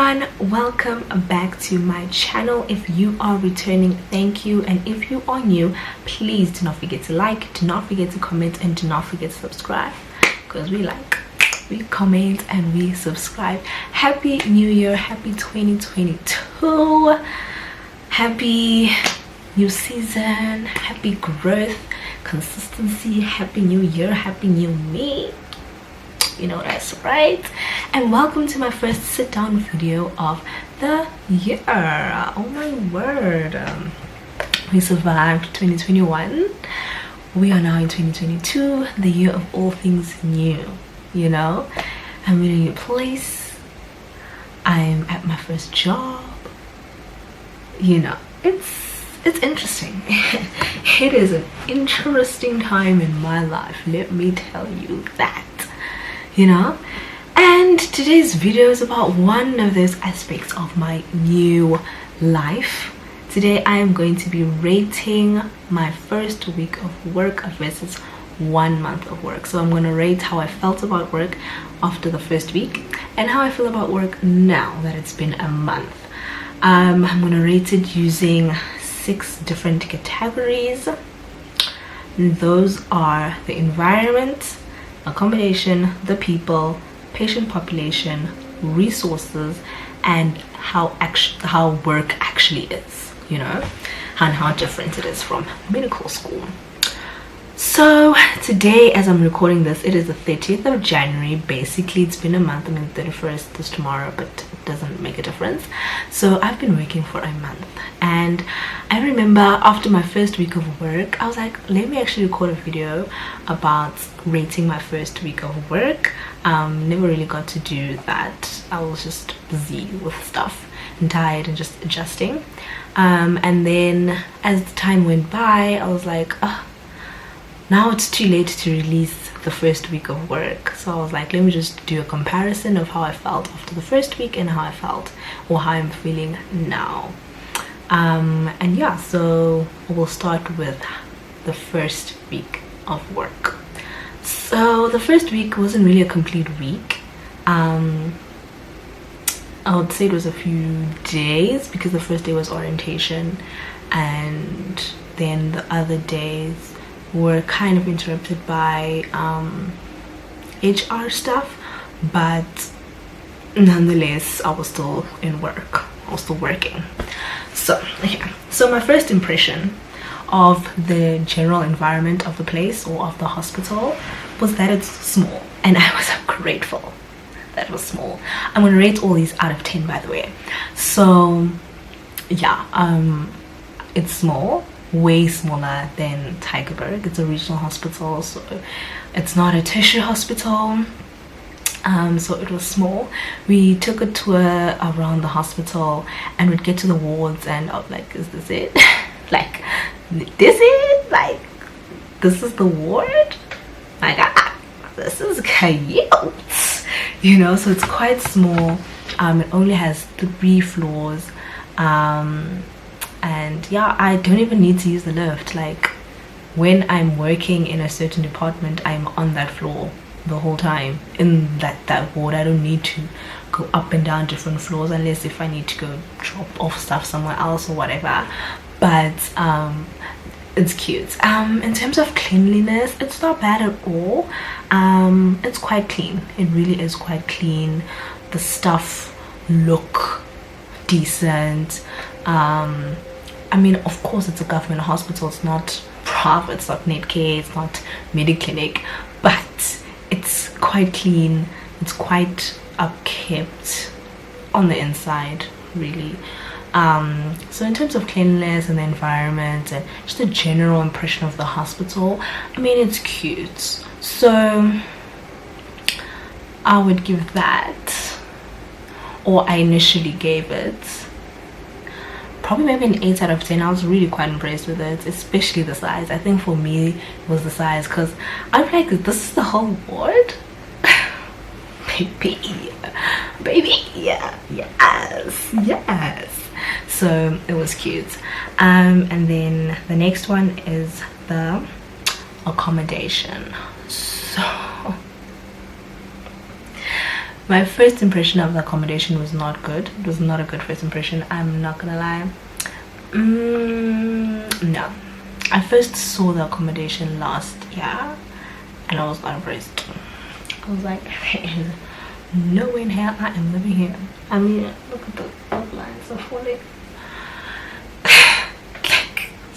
everyone, welcome back to my channel. If you are returning, thank you, and if you are new, please do not forget to like, do not forget to comment, and do not forget to subscribe, because we like, we comment, and we subscribe. Happy new year, happy 2022, happy new season, happy growth, consistency, happy new year, happy new me. You know that's right. And welcome to my first sit down video of the year. Oh my word, we survived 2021. We are now in 2022, the year of all things new. You know, I'm in a new place, I'm at my first job. You know, it's interesting. It is an interesting time in my life, let me tell you that. You know, and today's video is about one of those aspects of my new life. Today I am going to be rating my first week of work versus 1 month of work. So I'm going to rate how I felt about work after the first week and how I feel about work now that it's been a month. I'm going to rate it using 6 different categories. Those are the environment, accommodation, the people, patient population, resources, and how work actually is, you know, and how different it is from medical school. So today, as I'm recording this, it is the 30th of January. Basically it's been a month. I mean, 31st is tomorrow, but it doesn't make a difference. So I've been working for a month, and I remember after my first week of work I was like, let me actually record a video about rating my first week of work. Never really got to do that. I was just busy with stuff and tired and just adjusting, and then as the time went by I was like, now it's too late to release the first week of work. So I was like, let me just do a comparison of how I felt after the first week and how I felt, or how I'm feeling now. And yeah, so we'll start with the first week of work. So the first week wasn't really a complete week. I would say it was a few days, because the first day was orientation, and then the other days were kind of interrupted by HR stuff, but nonetheless I was still in work. I was still working. So yeah, so my first impression of the general environment of the place, or of the hospital, was that it's small, and I was grateful that it was small. I'm gonna rate all these out of 10, by the way. So yeah, it's small, way smaller than Tygerberg. It's a regional hospital, so it's not a tertiary hospital. So it was small. We took a tour around the hospital and we'd get to the wards and I was like, is this it? Like, this is like, this is the ward? My god, this is cute, you know. So it's quite small. It only has 3 floors, and yeah, I don't even need to use the lift. Like, when I'm working in a certain department, I'm on that floor the whole time in that ward. I don't need to go up and down different floors, unless if I need to go drop off stuff somewhere else or whatever. But it's cute. In terms of cleanliness, it's not bad at all. It's quite clean. It really is quite clean. The stuff look decent. I mean, of course it's a government hospital, it's not private, it's not Netcare, it's not Mediclinic, but it's quite clean, it's quite upkept on the inside, really. So in terms of cleanliness and the environment and just the general impression of the hospital, I mean, it's cute. So I would give that, or I initially gave it, probably maybe an 8 out of 10. I was really quite impressed with it, especially the size. I think for me it was the size, because I'm like, this is the whole ward? baby, yeah, yes. So it was cute. And then the next one is the accommodation. So My first impression of the accommodation was not good. It was not a good first impression, I'm not gonna lie. No, I first saw the accommodation last year and I was not impressed. I was like, there's no way in hell I am living here. I mean, look at the outlines of falling.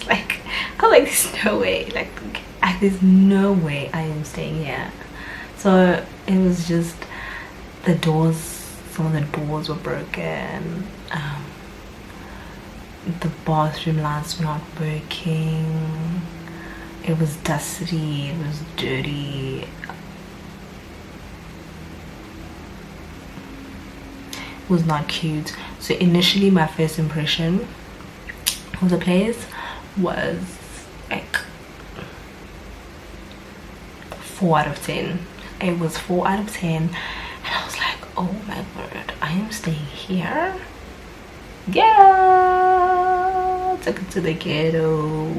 like I was like, there's no way, there's no way I am staying here. So it was just the doors, some of the doors were broken, the bathroom lights were not working, it was dusty, it was dirty, it was not cute. So initially my first impression of the place was like 4 out of 10. It was 4 out of 10 and I was like, oh my word, I am staying here. Ghetto, took it to the ghetto.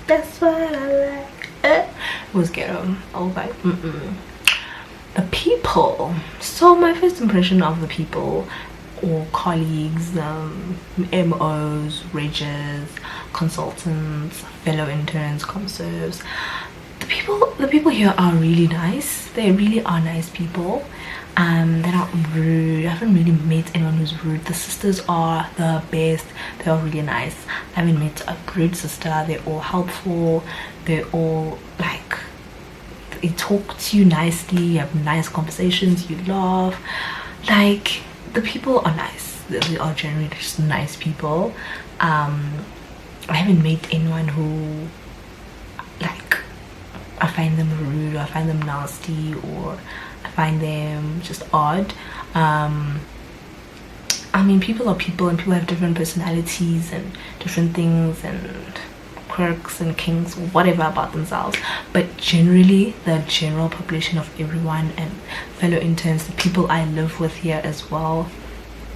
That's what I like. It was ghetto. I was like, the people. So my first impression of the people, or colleagues, MOs, regis, consultants, fellow interns, conserves. The people here are really nice. They really are nice people. They're not rude. I haven't really met anyone who's rude. The sisters are the best. They're really nice. I haven't met a rude sister. They're all helpful. They're all like, they talk to you nicely. You have nice conversations. You laugh. Like, the people are nice. They are generally just nice people. I haven't met anyone who, like, I find them rude or I find them nasty or I find them just odd. I mean, people are people and people have different personalities and different things and quirks and kinks, whatever about themselves, but generally the general population of everyone and fellow interns, the people I live with here as well,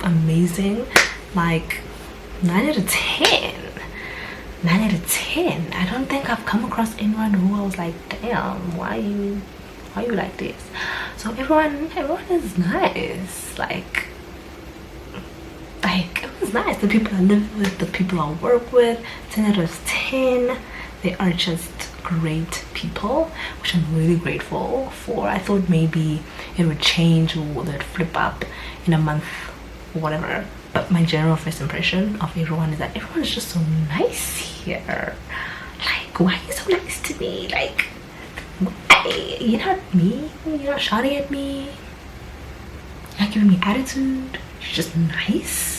amazing. Like 9 out of 10. 9 out of 10. I don't think I've come across anyone who I was like, damn, why you like this? So everyone is nice. Like it was nice. The people I live with, the people I work with, 10 out of 10. They are just great people, which I'm really grateful for. I thought maybe it would change or they'd flip up in a month or whatever, but my general first impression of everyone is that everyone is just so nice here. Like, why are you so nice to me? Like, why? You're not mean, you're not shouting at me, you're not giving me attitude, you're just nice.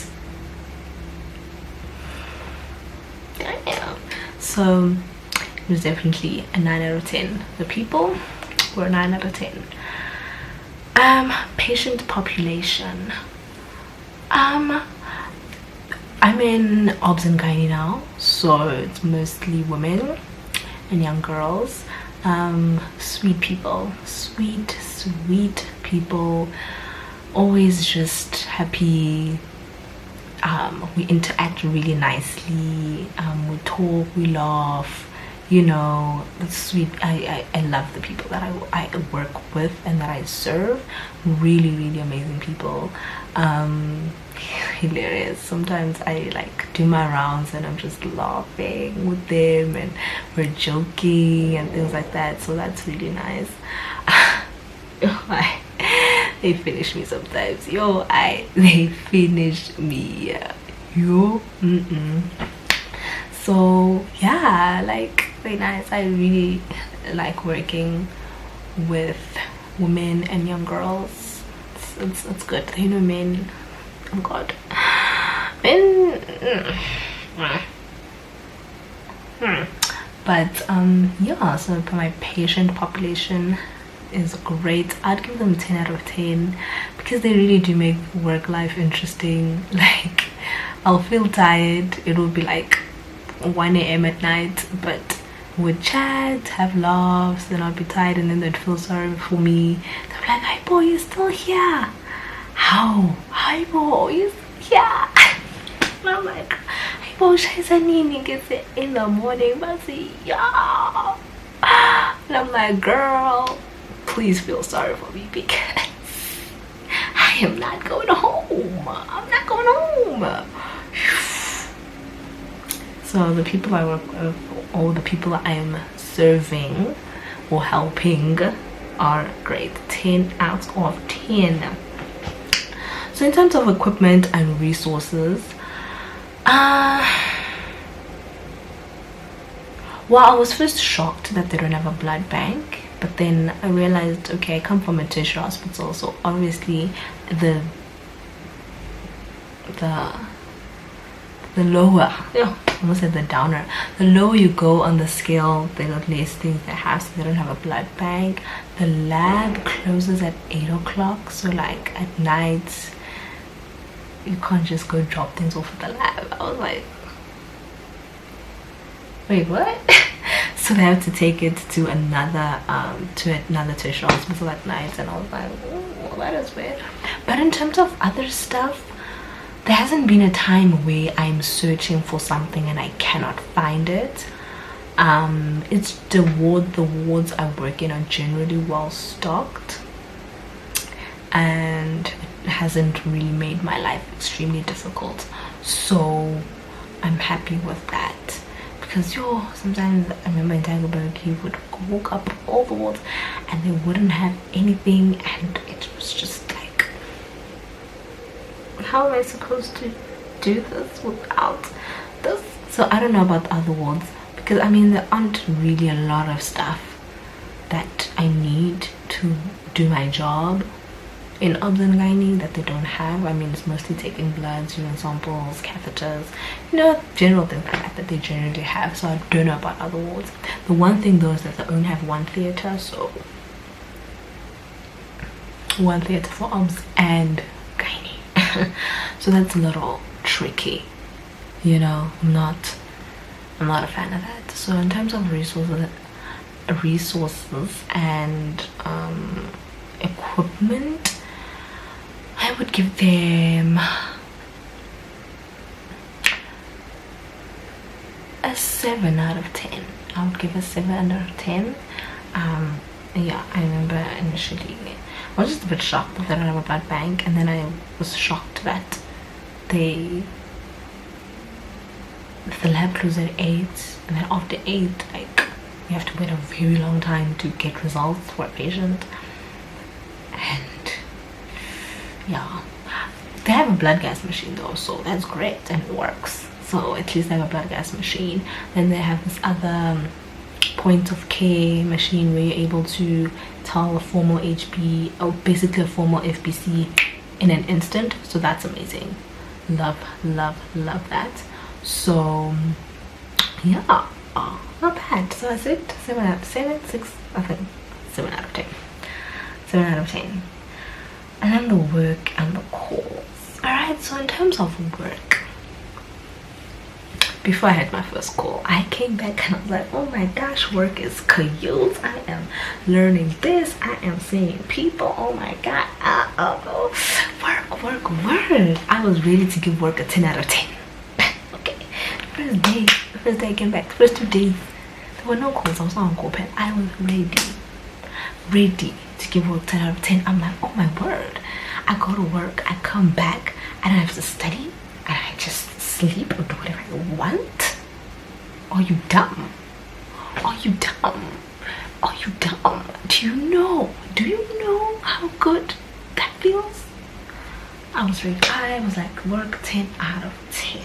Damn. So it was definitely a 9 out of 10. The people were 9 out of 10. Patient population. I'm in obs and gynae now, so it's mostly women and young girls. Sweet people, sweet people, always just happy. We interact really nicely, we talk, we laugh, you know. It's sweet. I love the people that I work with and that I serve. Really amazing people. Hilarious. Sometimes I like do my rounds and I'm just laughing with them and we're joking and things like that, so that's really nice. They finish me sometimes. They finish me. So yeah, like, very nice. I really like working with women and young girls. It's good. You know, men, oh god, men. But yeah, so for my patient population is great. I'd give them 10 out of 10 because they really do make work life interesting. Like, I'll feel tired, it will be like 1 a.m. at night, but we'd chat, have laughs, then I'll be tired and then they'd feel sorry for me. They're like, "Hi boy, you're still here." How? Hi boy, you're still here. And I'm like, "Hi boy, shayzanini gets it in the morning, but see, yeah." And I'm like, "Girl, please feel sorry for me, because I am not going home. I'm not going home. So the people I work with, or the people I'm serving or helping, are great. 10 out of 10. So in terms of equipment and resources, well, I was first shocked that they don't have a blood bank, but then I realized, okay, I come from a tertiary hospital, so obviously the lower, yeah, I almost said the downer, the lower you go on the scale, the less things they have. So they don't have a blood bank. The lab closes at 8 o'clock, so like at night you can't just go drop things off at the lab. I was like, wait, what? So they have to take it to another tertiary hospital at night, and I was like, oh, that is weird. But in terms of other stuff, there hasn't been a time where I'm searching for something and I cannot find it. It's the wards I work in are generally well stocked, and it hasn't really made my life extremely difficult, so I'm happy with that. Because sometimes I remember in Tigerberg, you would walk up all the wards and they wouldn't have anything, and it was just like, how am I supposed to do this without this? So I don't know about the other wards, because I mean there aren't really a lot of stuff that I need to do my job in obs and gynae that they don't have. I mean, it's mostly taking bloods, urine samples, catheters, general things like that they generally have. So I don't know about other wards. The one thing though is that they only have one theater, so one theater for obs and gynae. So that's a little tricky, I'm not a fan of that. So in terms of resources and equipment, I would give them a 7 out of 10. I would give a 7 out of 10. Yeah, I remember initially I was just a bit shocked that they don't have a blood bank, and then I was shocked that the lab closed at 8, and then after 8, like, you have to wait a very long time to get results for a patient. And yeah, they have a blood gas machine though, so that's great and it works. So at least they have a blood gas machine. Then they have this other point of care machine where you're able to tell a formal HB, or basically a formal FBC, in an instant. So that's amazing. Love that. So yeah, not bad. So that's it. 7 out of 7, 6, I think 7 out of 10. 7 out of 10. And then the work and the calls. Alright, so in terms of work, before I had my first call, I came back and I was like, oh my gosh, work is cute. I am learning this, I am seeing people, oh my god, work. I was ready to give work a 10 out of 10. Okay, the first day I came back, the first 2 days, there were no calls, I was not on call pen. I was ready to give work 10 out of 10. I'm like, oh my word, I go to work, I come back, I don't have to study, and I just sleep or do whatever I want. Are you dumb? Do you know how good that feels? I was ready. I was like, work 10 out of 10.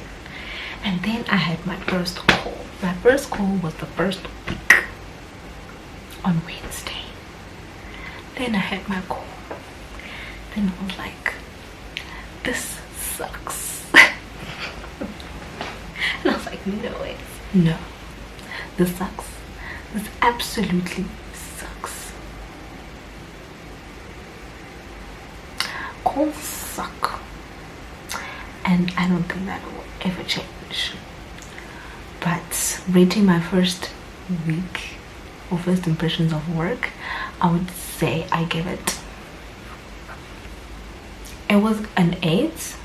And then I had my first call. My first call was the first week on Wednesday. Then I had my call. Then I was like, this sucks. And I was like, no, this sucks. This absolutely sucks. Calls suck, and I don't think that will ever change. But rating my first week or first impressions of work, I would say I give it was an 8,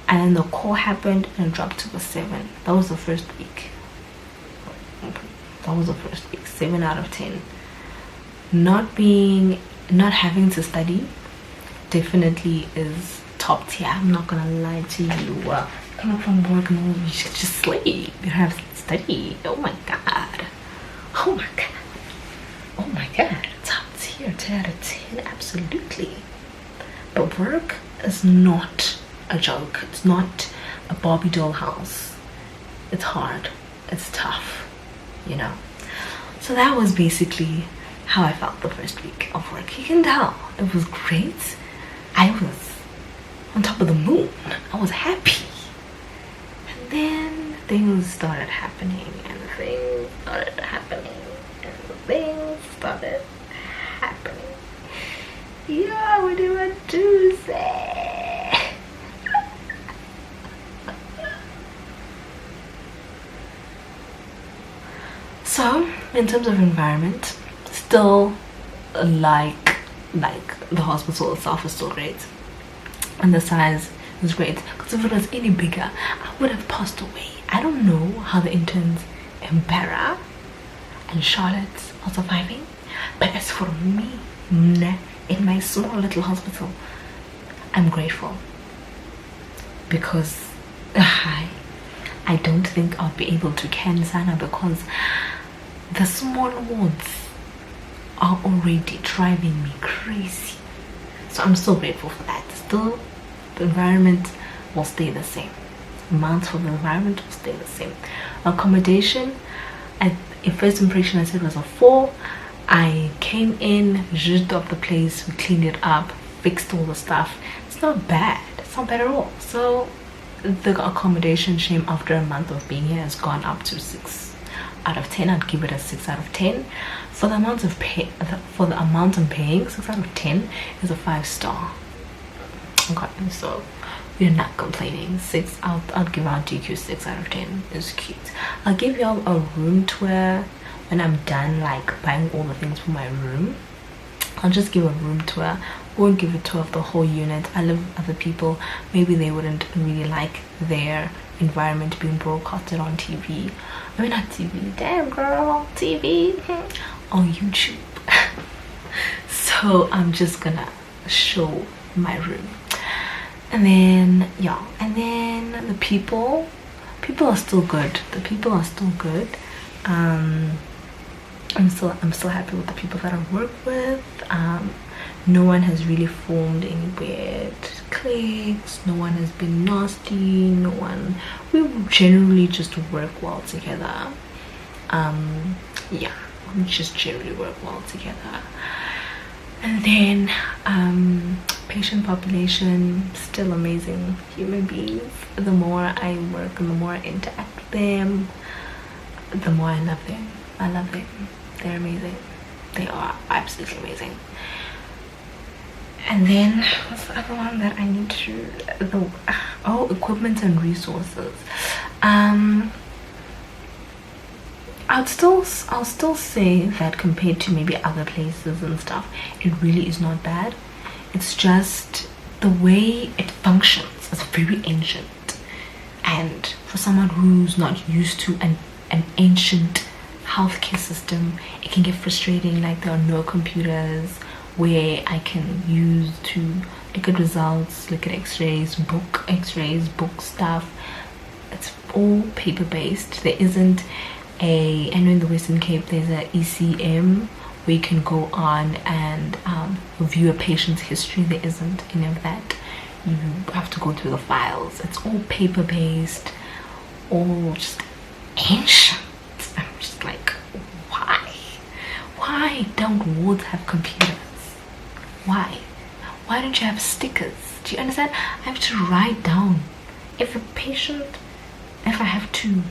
and then the call happened and it dropped to a 7. That was the first week. 7 out of 10. not having to study definitely is top tier. I'm not gonna lie to you. Coming from work, no, you should just sleep. You don't have to study. Oh my god. Oh my god. Oh my god. Top tier, 10 out of 10, absolutely. But work is not a joke. It's not a Barbie doll house. It's hard. It's tough, you know. So that was basically how I felt the first week of work. You can tell it was great. I was on top of the moon. I was happy. And then things started happening, and things started happening, and things started happening. Yeah, what do I do say? So, in terms of environment, still like the hospital itself is still great, and the size is great, because if it was any bigger I would have passed away. I don't know how the interns in Barra and Charlotte are surviving, but as for me, in my small little hospital, I'm grateful, because I don't think I'll be able to can Sana, because the small wards are already driving me crazy. So I'm so grateful for that. Still, the environment will stay the same. Amounts for the environment will stay the same. Accommodation, in first impression I said was a 4. I came in, zhuzhed up the place, we cleaned it up, fixed all the stuff. It's not bad. It's not bad at all. So the accommodation shame after a month of being here has gone up to 6 out of 10. I'd give it a 6 out of 10. For the amount of for the amount I'm paying, 6 out of 10 is a 5-star. Okay, so we're not complaining. 6. I'll give our DQ 6 out of 10. It's cute. I'll give y'all a room tour when I'm done, like buying all the things for my room. I'll just give a room tour. Won't give a tour of the whole unit. I live with other people. Maybe they wouldn't really like their environment being broadcasted on TV. I mean, not TV. Damn, girl, TV on YouTube. So I'm just gonna show my room, and then yeah, and then the people are still good. The people are still good. I'm still happy with the people that I work with. No one has really formed any weird cliques. No one has been nasty. No one. We generally just work well together. Yeah, we just generally work well together. And then patient population, still amazing human beings. The more I work and the more I interact with them, the more I love them. I love them. They're amazing. They are absolutely amazing. And then what's the other one that I need to equipment and resources. I'll still say that compared to maybe other places and stuff, it really is not bad. It's just the way it functions is very ancient, and for someone who's not used to an ancient healthcare system, it can get frustrating. Like, there are no computers where I can use to look at results, look at x-rays, book stuff. It's all paper based. There isn't I know in the Western Cape there's a ECM where you can go on and review a patient's history. There isn't any of that. You have to go through the files. It's all paper based, all just ancient. I'm just like, why don't wards have computers? Why don't you have stickers? Do you understand? I have to write down if I have to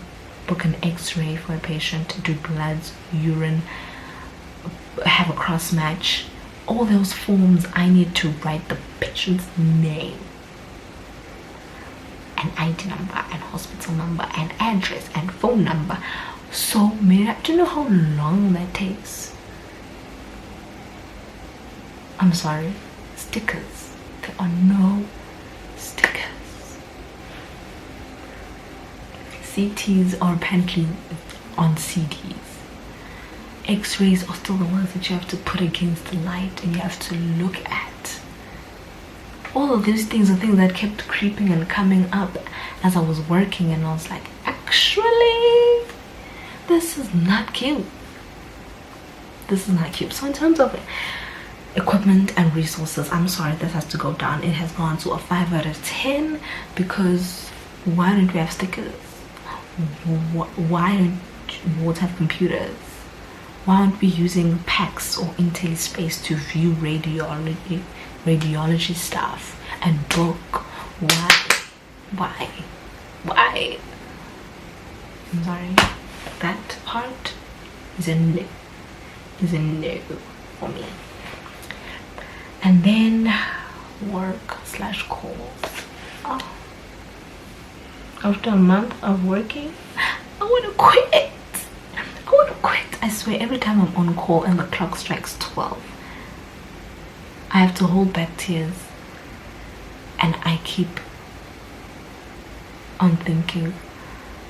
book an x-ray for a patient, do bloods, urine, have a cross match, all those forms. I need to write the patient's name, an ID number, and hospital number, and address, and phone number. So many. Do you know how long that takes? I'm sorry. Stickers. There are no stickers. CTs are apparently on CDs. X-rays are still the ones that you have to put against the light and you have to look at. All of these things are things that kept creeping and coming up as I was working, and I was like, actually, this is not cute. This is not cute. So in terms of equipment and resources, I'm sorry, this has to go down. It has gone to a 5 out of 10 because why don't we have stickers? Why don't we have computers? Why aren't we using PACS or Intel space to view radiology stuff and book? Why? I'm sorry, that part is a no for me. And then work/calls. After a month of working, I want to quit. I swear, every time I'm on call and the clock strikes 12, I have to hold back tears, and I keep on thinking,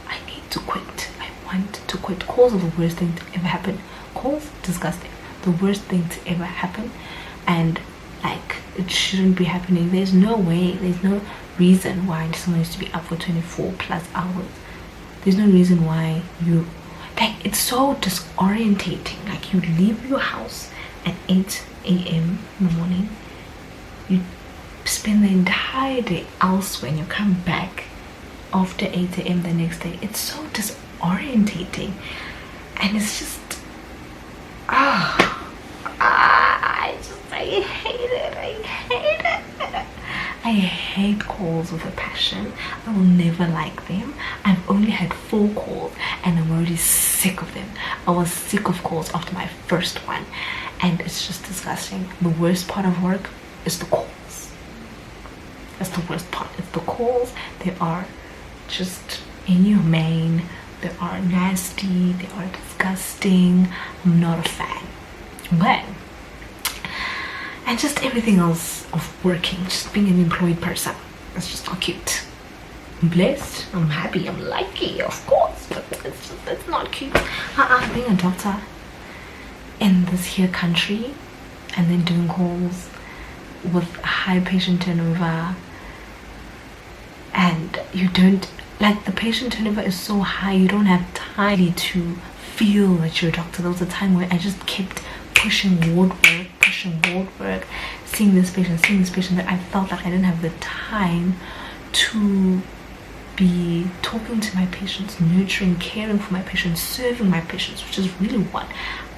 I need to quit. I want to quit. Calls are the worst thing to ever happen. Calls, disgusting. The worst thing to ever happen, and like, it shouldn't be happening. There's no way, there's no reason why someone needs to be up for 24 plus hours. There's no reason why you, like, it's so disorientating. Like, you leave your house at 8 a.m. in the morning, you spend the entire day elsewhere, and you come back after 8 a.m. the next day. It's so disorientating, and it's just I hate it. I hate calls with a passion. I will never like them. I've only had 4 calls and I'm already sick of them. I was sick of calls after my first one, and it's just disgusting. The worst part of work is the calls. That's the worst part. It's the calls. They are just inhumane. They are nasty. They are disgusting. I'm not a fan. But, and just everything else of working, just being an employed person, it's just not cute. I'm blessed, I'm happy, I'm lucky, of course, but it's not cute. Being a doctor in this here country and then doing calls with high patient turnover, and you don't, like, the patient turnover is so high, you don't have time to feel that you're a doctor. There was a time where I just kept pushing ward work, seeing this patient, that I felt like I didn't have the time to be talking to my patients, nurturing, caring for my patients, serving my patients, which is really what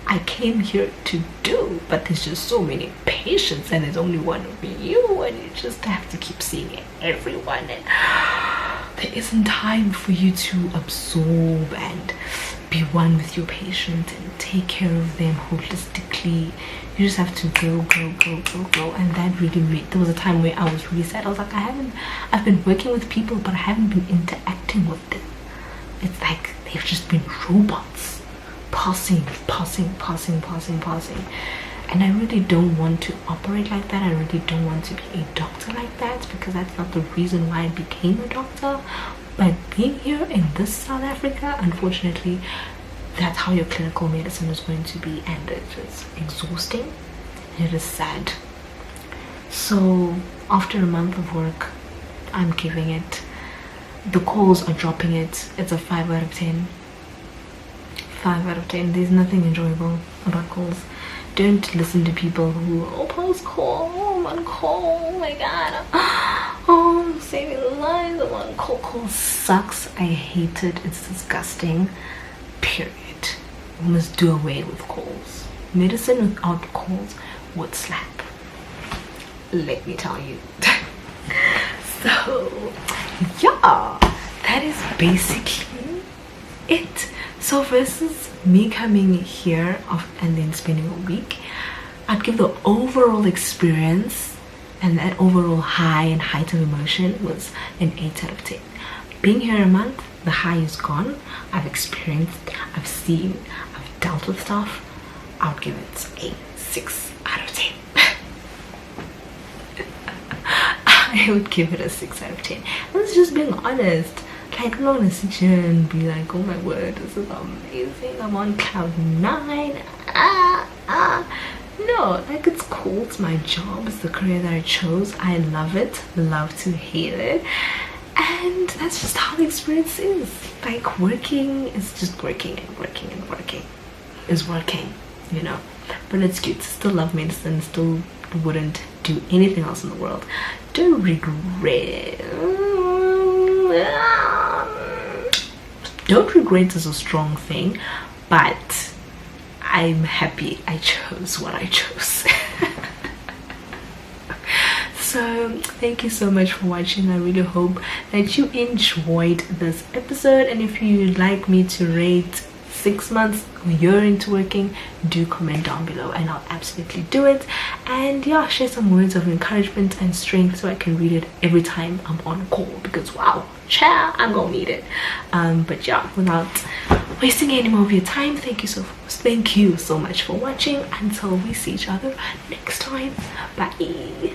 I came here to do. But there's just so many patients and there's only one of you, and you just have to keep seeing everyone, and there isn't time for you to absorb and be one with your patient and take care of them holistically. You just have to go, and that really there was a time where I was really sad. I was like, I've been working with people, but I haven't been interacting with them. It's like they've just been robots, passing, and I really don't want to operate like that. I really don't want to be a doctor like that, because that's not the reason why I became a doctor. But being here in this South Africa, unfortunately, that's how your clinical medicine is going to be, and it's exhausting and it is sad. So after a month of work, I'm giving it, the calls are dropping it. It's a 5 out of 10. 5 out of 10. There's nothing enjoyable about calls. Don't listen to people who, post call, I'm on call, oh my god, I'm saving lives, I'm on call. Call sucks. I hate it. It's disgusting. Period. We must do away with calls. Medicine without calls would slap, let me tell you. So yeah, that is basically it. So versus me coming here and then spending a week, I'd give the overall experience, and that overall high and height of emotion was an 8 out of 10. Being here a month, the high is gone. I've experienced, I've seen, I've dealt with stuff. I would give it a 6 out of 10. I would give it a 6 out of 10. That's just being honest. I don't want to sit here and be like, oh my word, this is amazing, I'm on cloud 9. No, like, it's cool, it's my job, it's the career that I chose. I love it, love to hate it, and that's just how the experience is. Like, working is just working and working and working is working, you know. But it's cute. Still love medicine, still wouldn't do anything else in the world. Don't regret. Don't regret is a strong thing, but I'm happy I chose what I chose. So thank you so much for watching. I really hope that you enjoyed this episode, and if you'd like me to rate 6 months or year into working, do comment down below and I'll absolutely do it. And yeah, share some words of encouragement and strength so I can read it every time I'm on a call, because wow, child, I'm gonna need it. But yeah, without wasting any more of your time, thank you so much for watching. Until we see each other next time, bye.